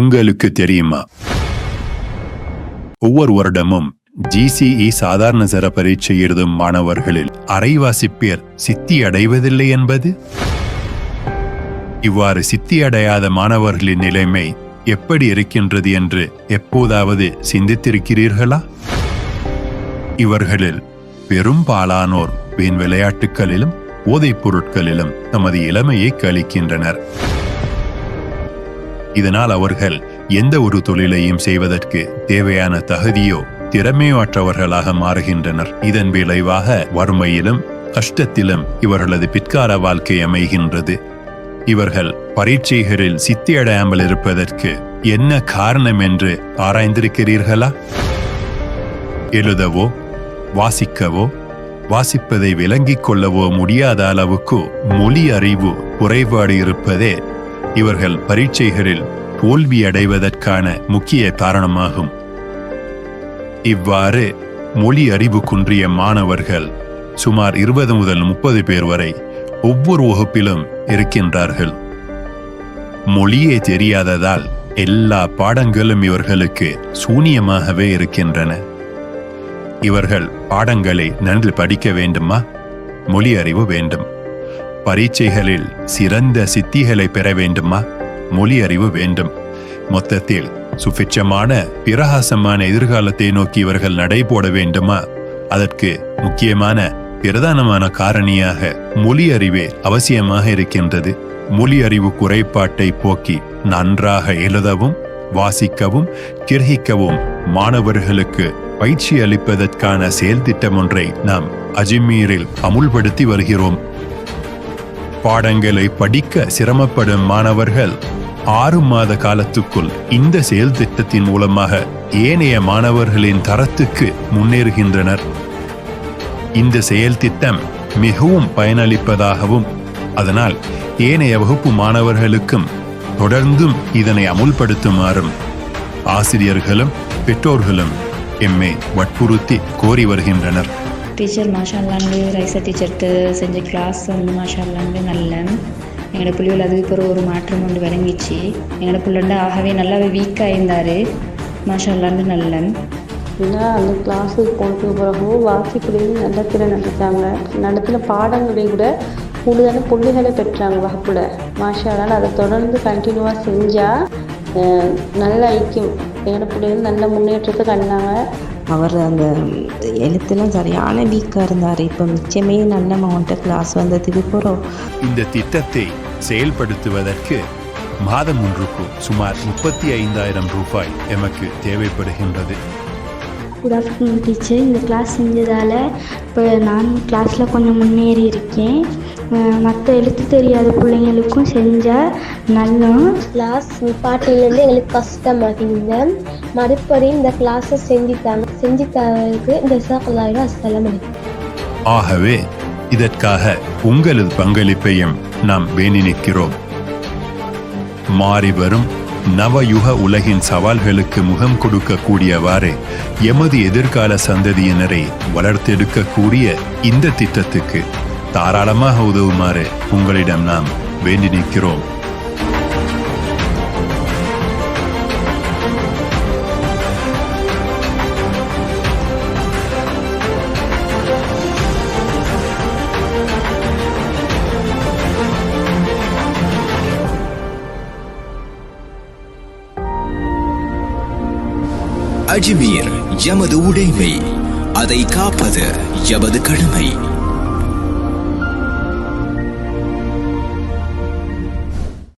உங்களுக்கு தெரியுமா, ஒவ்வொரு வருடமும் GCE சாதாரண தர பரீட்சை எழுதும் மாணவர்களில் அரைவாசி பேர் சித்தி அடைவதில்லை என்பது? இவ்வாறு சித்தி அடையாத மாணவர்களின் நிலைமை எப்படி இருக்கின்றது என்று எப்போதாவது சிந்தித்திருக்கிறீர்களா? இவர்களில் பெரும்பாலானோர் வீண் விளையாட்டுகளிலும் போதைப் பொருட்களிலும் தமது இளமையை கழிக்கின்றனர். இதனால் அவர்கள் எந்த ஒரு தொழிலையும் செய்வதற்கு தேவையான தகுதியோ திறமையற்றவர்களாக மாறுகின்றனர். இதன் விளைவாக வறுமையிலும் கஷ்டத்திலும் இவர்களது பிற்கால வாழ்க்கை அமைகின்றது. இவர்கள் பரீட்சைகளில் சித்தியடையாமல் இருப்பதற்கு என்ன காரணம் என்று ஆராய்ந்திருக்கிறீர்களா? எழுதவோ வாசிக்கவோ வாசிப்பதை விளங்கிக் கொள்ளவோ முடியாத அளவுக்கு மொழி அறிவு குறைபாடு இருப்பதே இவர்கள் பரீட்சைகளில் தோல்வி அடைவதற்கான முக்கிய காரணமாகும். இவ்வாறு மொழி அறிவு குன்றிய மாணவர்கள் சுமார் 20 முதல் 30 பேர் வரை ஒவ்வொரு வகுப்பிலும் இருக்கின்றார்கள். மொழியே தெரியாததால் எல்லா பாடங்களும் இவர்களுக்கு சூனியமாகவே இருக்கின்றன. இவர்கள் பாடங்களை நன்கு படிக்க வேண்டுமா? மொழி அறிவு வேண்டும். பரீட்சைகளில் சிறந்த சித்திகளை பெற வேண்டுமா? மொழி அறிவு வேண்டும். மொத்தத்தில் சுபிட்சமான பிரகாசமான எதிர்காலத்தை நோக்கி இவர்கள் நடைபோட வேண்டுமா? அதற்கு முக்கியமான பிரதானமான காரணியாக மொழி அறிவே அவசியமாக இருக்கின்றது. மொழி அறிவு குறைபாட்டை போக்கி நன்றாக எழுதவும் வாசிக்கவும் கிரகிக்கவும் மாணவர்களுக்கு பயிற்சி அளிப்பதற்கான செயல் திட்டம் ஒன்றை நாம் அஜ்மீரில் அமுல்படுத்தி வருகிறோம். பாடங்களை படிக்க சிரமப்படும் மாணவர்கள் 6 மாத காலத்துக்குள் இந்த செயல் திட்டத்தின் மூலமாக ஏனைய மாணவர்களின் தரத்துக்கு முன்னேறுகின்றனர். இந்த செயல் திட்டம் மிகவும் பயனளிப்பதாகவும் அதனால் ஏனைய வகுப்பு மாணவர்களுக்கும் தொடர்ந்தும் இதனை அமுல்படுத்துமாறும் ஆசிரியர்களும் பெற்றோர்களும் எம்மை வற்புறுத்தி கோரி வருகின்றனர். டீச்சர் மாஷால்லாண்டு ரைசா டீச்சர்கிட்ட செஞ்ச கிளாஸ் வந்து மாஷால்லாண்டு நல்ல எங்களோட பிள்ளைகள் அதுக்கு பிறகு ஒரு மாற்றம் ஒன்று விளங்கிச்சு. எங்களோட பிள்ளைண்ட ஆகவே நல்லாவே வீக்காக இருந்தார். மாஷால்லாண்டு நல்ல ஏன்னா அந்த கிளாஸுக்கு போனதுக்கு பிறகு வாசிப்புலையும் நல்ல திறன் நடத்தின பாடங்களையும் கூட கூடுதலான புள்ளிகளை பெற்றாங்க வகுப்பில். மாஷால்லாண்டு அதை தொடர்ந்து கண்டினியூவாக செஞ்சால் நல்ல ஐக்கியம் எங்களோட பிள்ளைகள் நல்ல முன்னேற்றத்தை கண்டாங்க. அவர் அந்த எழுத்துலாம் சரியான வீக்காக இருந்தார். இப்போ மிச்சமே நல்ல மவுண்ட கிளாஸ் வந்ததுக்கு போகிறோம். இந்த திட்டத்தை செயல்படுத்துவதற்கு மாதம் ஒன்றுக்கு சுமார் 35,000 ரூபாய் எமக்கு தேவைப்படுகின்றது. Good afternoon teacher. இந்த கிளாஸ் செஞ்சதால் இப்போ நான் கிளாஸில் கொஞ்சம் முன்னேறி இருக்கேன். மற்ற எழுத்து தெரியாத பிள்ளைங்களுக்கும் செஞ்சால் நல்லா. கிளாஸ் பாட்டிலேருந்து எங்களுக்கு கஷ்டமாகிங்க. மறுபடியும் இந்த கிளாஸை செஞ்சு தரதுக்கு இந்த அஸ்ஸலாமு அலைக்கும். ஆகவே இதற்காக உங்களது பங்களிப்பையும் நாம் வேண்டி நிற்கிறோம். மாறிவரும் நவயுக உலகின் சவால்களுக்கு முகம் கொடுக்கக்கூடியவாறு எமது எதிர்கால சந்ததியினரை வளர்த்தெடுக்கக்கூடிய இந்த திட்டத்துக்கு தாராளமாக உதவுமாறு உங்களிடம் நாம் வேண்டி நிற்கிறோம். அஜ்மீர் எமது உடைமை, அதை காப்பது எமது கடமை.